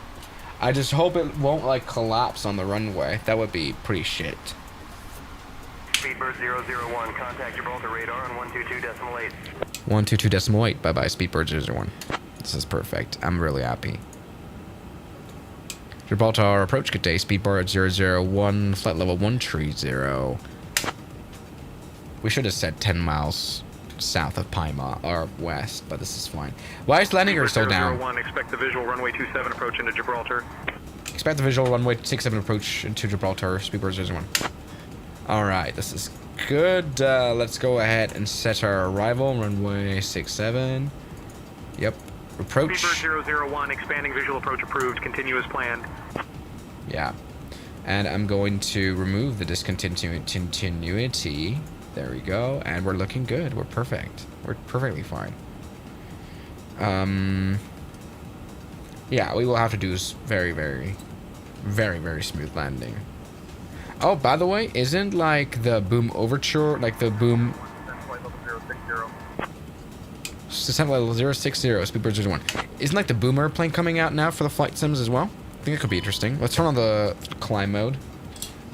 I just hope it won't, like, collapse on the runway. That would be pretty shit. Speedbird 001, contact Gibraltar radar on 122.8. 122.8. Bye-bye, Speedbird 001. This is perfect. I'm really happy. Gibraltar approach, good day. Speedbird 001, flight level 130. We should have said 10 miles south of Paima, or west, but this is fine. Why is landing gear still down? 001, expect the visual runway 27 approach into Gibraltar. Expect the visual runway 67 approach into Gibraltar, Speedbird 001. Alright, this is good. Let's go ahead and set our arrival, runway 67. Yep, approach. Speedbird 001, expanding visual approach approved, continue as planned. Yeah, and I'm going to remove the discontinuity. There we go, and we're looking good. We're perfect. We're perfectly fine. Yeah, we will have to do very, very smooth landing. Oh, by the way, isn't like the Boom Overture, like the Boom... Descent level 060, Speedbird 01. Isn't like the Boomer plane coming out now for the flight sims as well? I think it could be interesting. Let's turn on the climb mode.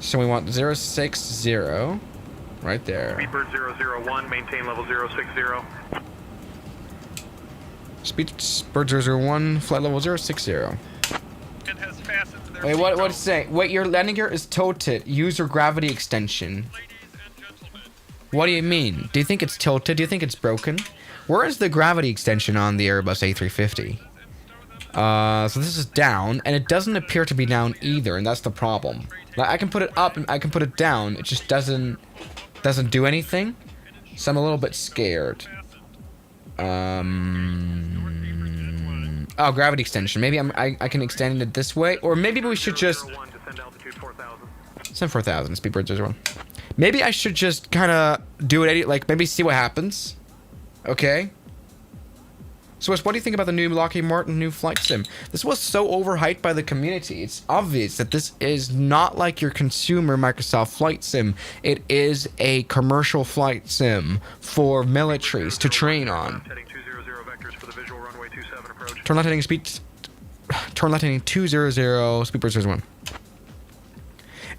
So we want 060, right there. Speedbird 001, maintain level 060. Speedbird 001, flight level 060. And has fastened their Wait, what's it seatbelt. say? Wait, your landing gear is tilted. Use your gravity extension. Ladies and gentlemen, What do you mean? Do you think it's tilted? Do you think it's broken? Where is the gravity extension on the Airbus A350? So this is down, and it doesn't appear to be down either, and that's the problem. Like, I can put it up and I can put it down. It just doesn't do anything. So I'm a little bit scared. Oh, gravity extension. Maybe I can extend it this way, or maybe we should just... 001, descend altitude 4,000. Send 4,000, Speedbird 01. Maybe I should just kind of do it, like, maybe see what happens. Okay? So, what do you think about the new Lockheed Martin new flight sim? This was so overhyped by the community. It's obvious that this is not like your consumer Microsoft flight sim. It is a commercial flight sim for militaries to train on. Heading 200 vectors for the visual runway 27 approach. Turn left heading 200, Speedbird 01.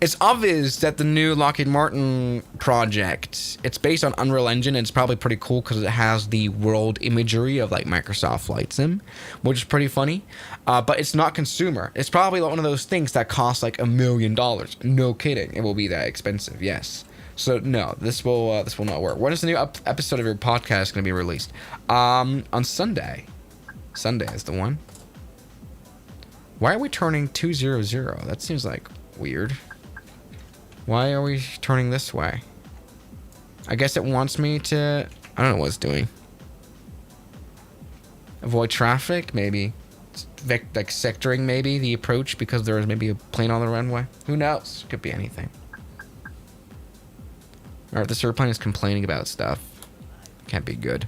It's obvious that the new Lockheed Martin project, it's based on Unreal Engine, and it's probably pretty cool because it has the world imagery of like Microsoft Flight Sim, which is pretty funny. But it's not consumer. It's probably one of those things that costs like $1 million. No kidding, it will be that expensive. Yes. So no, this will not work. When is the new episode of your podcast going to be released? On Sunday. Sunday is the one. Why are we turning 200? That seems like weird. Why are we turning this way? I guess it wants me to... I don't know what it's doing. Avoid traffic, maybe. Like sectoring, maybe, the approach because there is maybe a plane on the runway. Who knows? Could be anything. Alright, this airplane is complaining about stuff. Can't be good.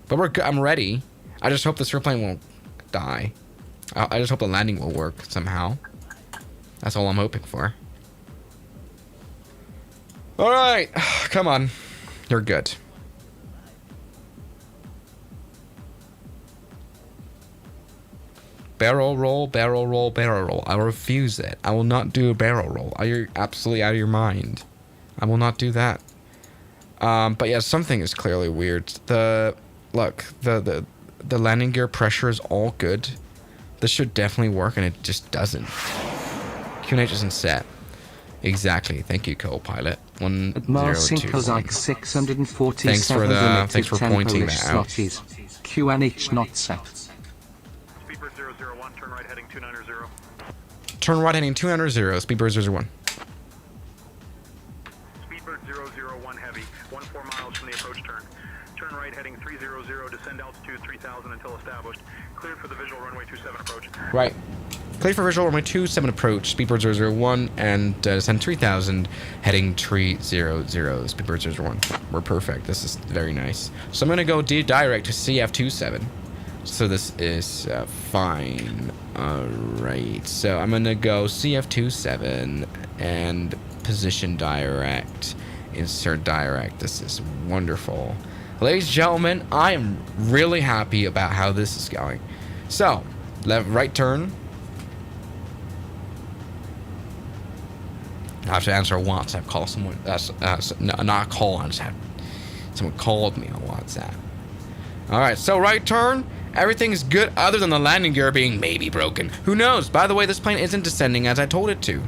But we're good. I'm ready. I just hope this airplane won't die. I just hope the landing will work somehow. That's all I'm hoping for. All right, come on. You're good. Barrel roll, barrel roll, barrel roll. I refuse it. I will not do a barrel roll. Are you absolutely out of your mind? I will not do that. But yeah, something is clearly weird. The landing gear pressure is all good. This should definitely work, and it just doesn't. QNH isn't set. Exactly. Thank you, co-pilot. 102. Kozak 647 Thanks for pointing that out. QNH not set. Speedbird 001, turn right heading 290. Turn right heading 290. Speedbird 001. Speedbird 001 heavy, 14 miles from the approach turn. Turn right heading 300, descend altitude 3000 until established. Cleared for the visual runway 27 approach. Right. Clear for visual runway 27 approach. Speedbird 001 and descend 3000 heading 300. Speedbird 001. We're perfect. This is very nice. So I'm going to go direct to CF27. So this is fine. Alright. So I'm going to go CF27 and position direct. Insert direct. This is wonderful. Ladies and gentlemen, I am really happy about how this is going. So, right turn. I have to answer a WhatsApp call. Someone, no, not a call. I just had someone called me on WhatsApp. All right, so right turn. Everything's good other than the landing gear being maybe broken. Who knows? By the way, this plane isn't descending as I told it to.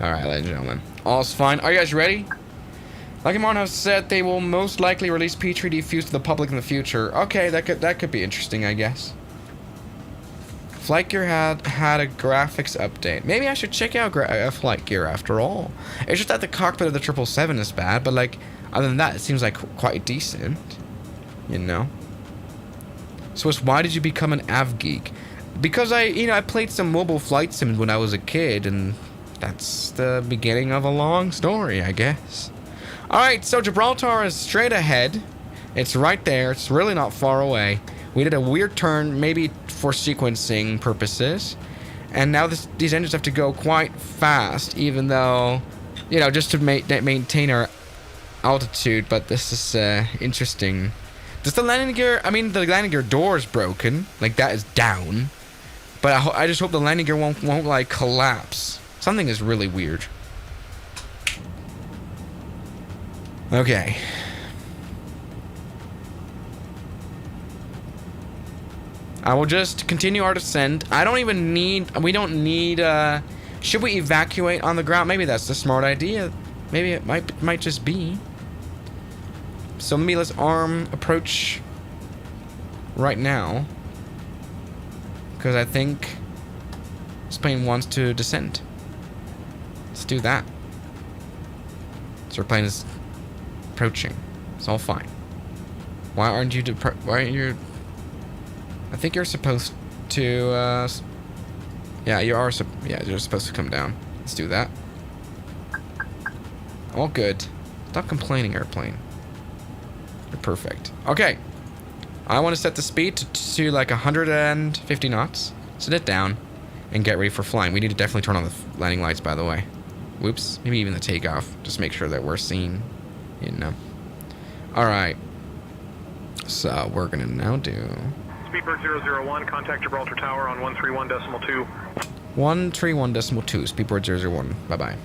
Alright, ladies and gentlemen. All's fine. Are you guys ready? Lucky Martin has said they will most likely release P3 Defuse to the public in the future. Okay, that could be interesting, I guess. Flight Gear had a graphics update. Maybe I should check out Flight Gear after all. It's just that the cockpit of the 777 is bad, but like, other than that, it seems like quite decent. You know? Swiss, why did you become an AV geek? Because I played some mobile flight sims when I was a kid, and that's the beginning of a long story, I guess. Alright, so Gibraltar is straight ahead. It's right there. It's really not far away. We did a weird turn, maybe for sequencing purposes. And now these engines have to go quite fast, even though, just to maintain our altitude. But this is interesting. Does the landing gear, the landing gear door is broken. Like, that is down. But I just hope the landing gear won't like, collapse. Something is really weird. Okay. I will just continue our descent. We don't need, should we evacuate on the ground? Maybe that's the smart idea. Maybe it might just be. So maybe let's arm approach right now. Because I think this plane wants to descend. Let's do that. So our plane is approaching. It's all fine. Why aren't you I think you're supposed to, yeah, you're supposed to come down. Let's do that. All good. Stop complaining, airplane. You're perfect. Okay. I want to set the speed to like 150 knots. Set it down and get ready for flying. We need to definitely turn on the landing lights, by the way. Whoops. Maybe even the takeoff. Just make sure that we're seen. Alright. So, we're going to now do... Speedbird 001, contact Gibraltar Tower on 131.2. 131.2, Speedbird 001. Bye-bye.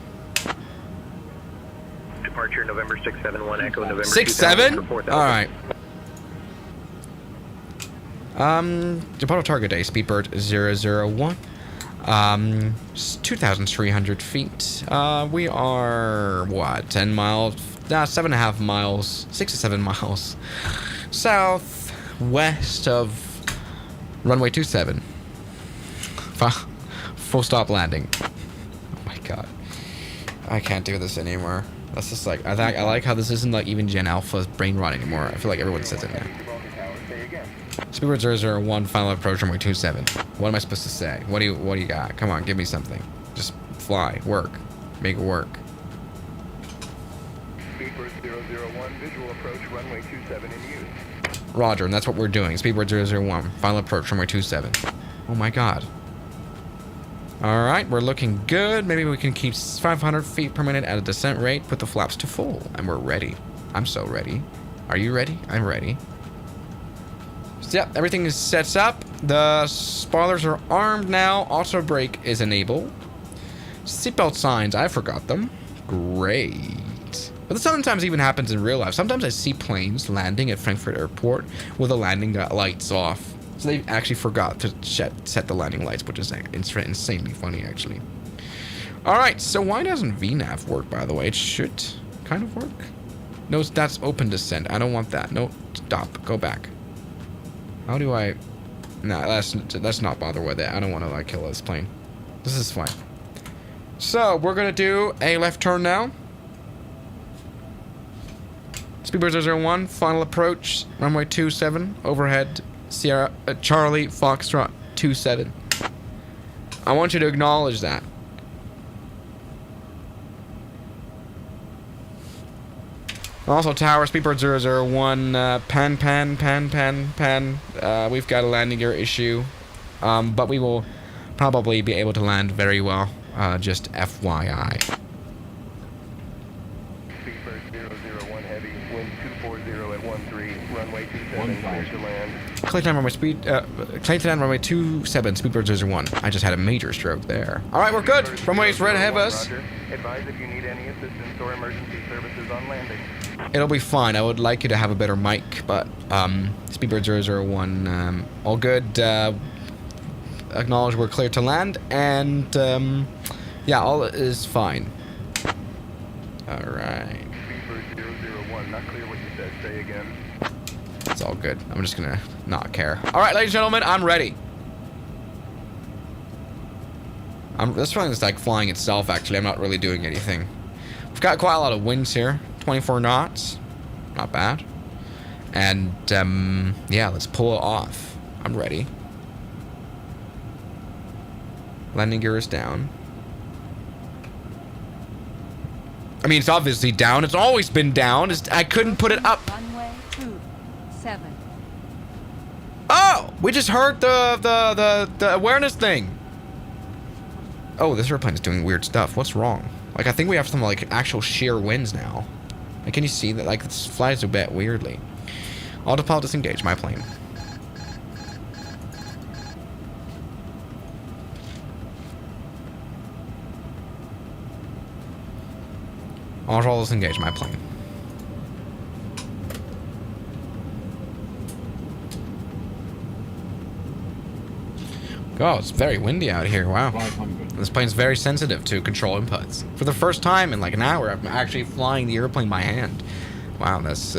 Departure November 671, Echo November 6-7? 2000. Alright. Gibraltar target day, Speedbird 001. 2,300 feet. We are, what, 10 miles? 7.5 miles, 6 to 7 miles southwest of runway 27. Full stop landing. Oh my god. I can't do this anymore. That's just like, I like how this isn't like even Gen Alpha's brain rot anymore. I feel like everyone says it now. Speedbird 001, final approach runway 27. What am I supposed to say? What do you got? Come on, give me something. Just fly, work, make it work. 001, visual approach, runway 27 in use. Roger, and that's what we're doing. Speedbird 001, final approach, runway 27. Oh my god. Alright, we're looking good. Maybe we can keep 500 feet per minute at a descent rate, put the flaps to full, and we're ready. I'm so ready. Are you ready? I'm ready. So, yeah, everything is set up. The spoilers are armed now. Auto brake is enabled. Seatbelt signs, I forgot them. Great. But this sometimes even happens in real life. Sometimes I see planes landing at Frankfurt Airport with the landing lights off. So they actually forgot to set the landing lights, which is insanely funny, actually. Alright, so why doesn't VNAV work, by the way? It should kind of work. No, that's open descent. I don't want that. No, stop. Go back. How do I... Nah, let's not bother with it. I don't want to, like, kill this plane. This is fine. So, we're going to do a left turn now. Speedbird 001, final approach, runway 27, overhead, Sierra, Charlie, Foxtrot 27. I want you to acknowledge that. Also, tower, Speedbird 001, pan. We've got a landing gear issue, but we will probably be able to land very well, just FYI. Clayton runway Clayton runway 27, Speedbird 001. I just had a major stroke there. Alright, we're good. Runway's right ahead of us. Advise if you need any assistance or emergency services on landing. It'll be fine. I would like you to have a better mic, but Speedbird 001, all good. Acknowledge we're clear to land, and yeah, all is fine. Alright. Speedbird 001, not clear what you said. Say again. It's all good. I'm just gonna not care. Alright, ladies and gentlemen, I'm ready. This one is like flying itself, actually. I'm not really doing anything. We've got quite a lot of winds here. 24 knots. Not bad. And, yeah, let's pull it off. I'm ready. Landing gear is down. I mean, it's obviously down. It's always been down. I couldn't put it up. Runway 27. Oh! We just heard the awareness thing. Oh, this airplane is doing weird stuff. What's wrong? Like, I think we have some, like, actual sheer winds now. Like, can you see that? Like, this flies a bit weirdly. Autopilot disengage my plane. Autopilot disengage my plane. Oh, it's very windy out here. Wow. This plane's very sensitive to control inputs. For the first time in like an hour, I'm actually flying the airplane by hand. Wow, that's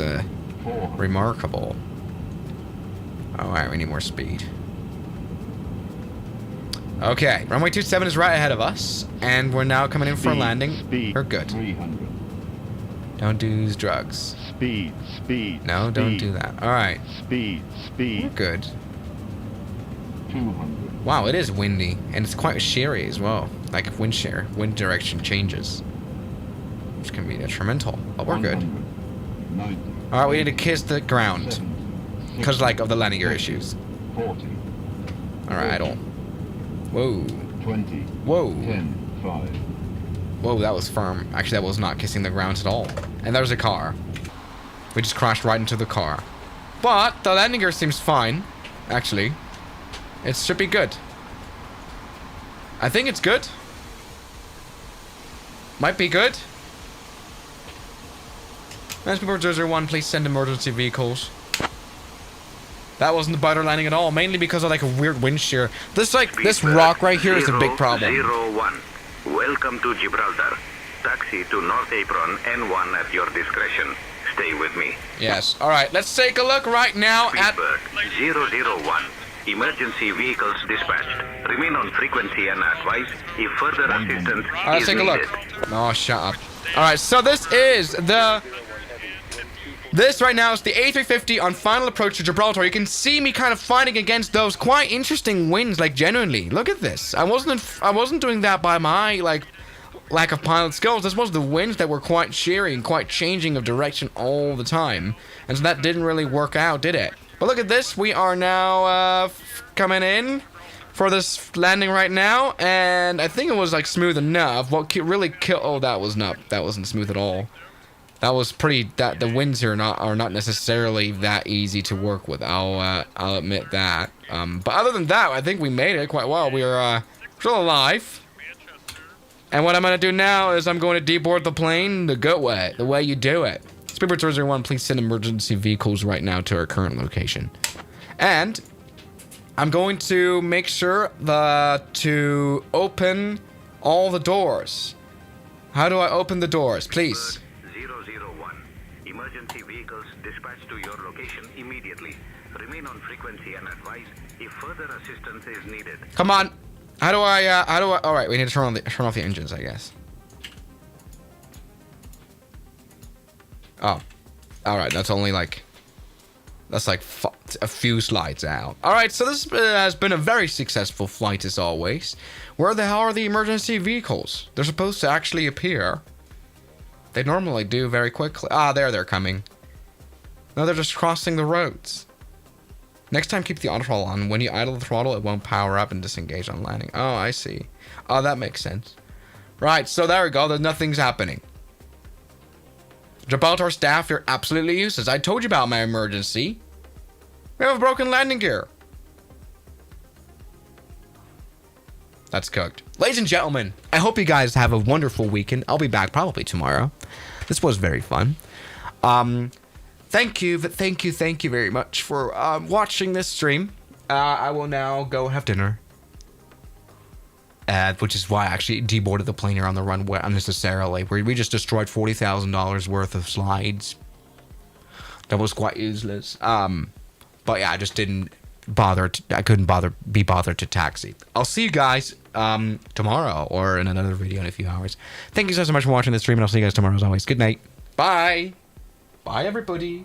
remarkable. Alright, we need more speed. Okay, runway 27 is right ahead of us, and we're now coming in for a landing. We're good. 300. Don't do drugs. Speed. No, don't do that. Alright. Speed. We're good. 200. Wow, it is windy, and it's quite sheery as well. Like wind shear, wind direction changes, which can be detrimental. But we're good. 90. All right, we need to kiss the ground, because like of the landing gear issues. 40. All right, idle. Whoa. 20. Whoa. 10. 5. Whoa, that was firm. Actually, that was not kissing the ground at all. And there's a car. We just crashed right into the car. But the landing gear seems fine, actually. It should be good. I think it's good. Might be good. Speedbird 001, please send emergency vehicles. That wasn't the better landing at all, mainly because of like a weird wind shear. This rock right here is a big problem. 01. Welcome to Gibraltar. Taxi to North Apron N1 at your discretion. Stay with me. Yes. All right. Let's take a look right now at Speedbird 001. Emergency vehicles dispatched. Remain on frequency and advise if further assistance All right, let's is take a look. needed. Oh, shut up. All right, so this is this right now is the A350 on final approach to Gibraltar. You can see me kind of fighting against those quite interesting winds, like genuinely. Look at this. I wasn't doing that by my like lack of pilot skills. This was the winds that were quite sheery and quite changing of direction all the time. And so that didn't really work out, did it? But look at this. We are now coming in for this landing right now. And I think it was like smooth enough. What really killed... Oh, that wasn't smooth at all. That was pretty... The winds here are not necessarily that easy to work with. I'll admit that. But other than that, I think we made it quite well. We are still alive. And what I'm going to do now is I'm going to deboard the plane the good way. The way you do it. Speedbird 001, please send emergency vehicles right now to our current location. And I'm going to make sure to open all the doors. How do I open the doors? Please. 001. Emergency vehicles dispatched to your location immediately. Remain on frequency and advise if further assistance is needed. Come on. How do I, all right, we need to turn off the engines, I guess. Oh. All right, that's only like, that's like a few slides out. All right, so this has been a very successful flight as always. Where the hell are the emergency vehicles? They're supposed to actually appear. They normally do very quickly. Ah, there they're coming. No, they're just crossing the roads. Next time, keep the auto throttle on. When you idle the throttle, it won't power up and disengage on landing. Oh, I see. Oh, that makes sense. Right, so there we go. Nothing's happening. Gibraltar staff, you're absolutely useless. I told you about my emergency. We have a broken landing gear. That's cooked. Ladies and gentlemen, I hope you guys have a wonderful weekend. I'll be back probably tomorrow. This was very fun. Thank you very much for watching this stream. I will now go have dinner. Which is why I actually deboarded the plane here on the runway unnecessarily. We just destroyed $40,000 worth of slides. That was quite useless. But yeah, I just didn't bother. I couldn't be bothered to taxi. I'll see you guys tomorrow or in another video in a few hours. Thank you so much for watching this stream, and I'll see you guys tomorrow as always. Good night. Bye. Bye, everybody.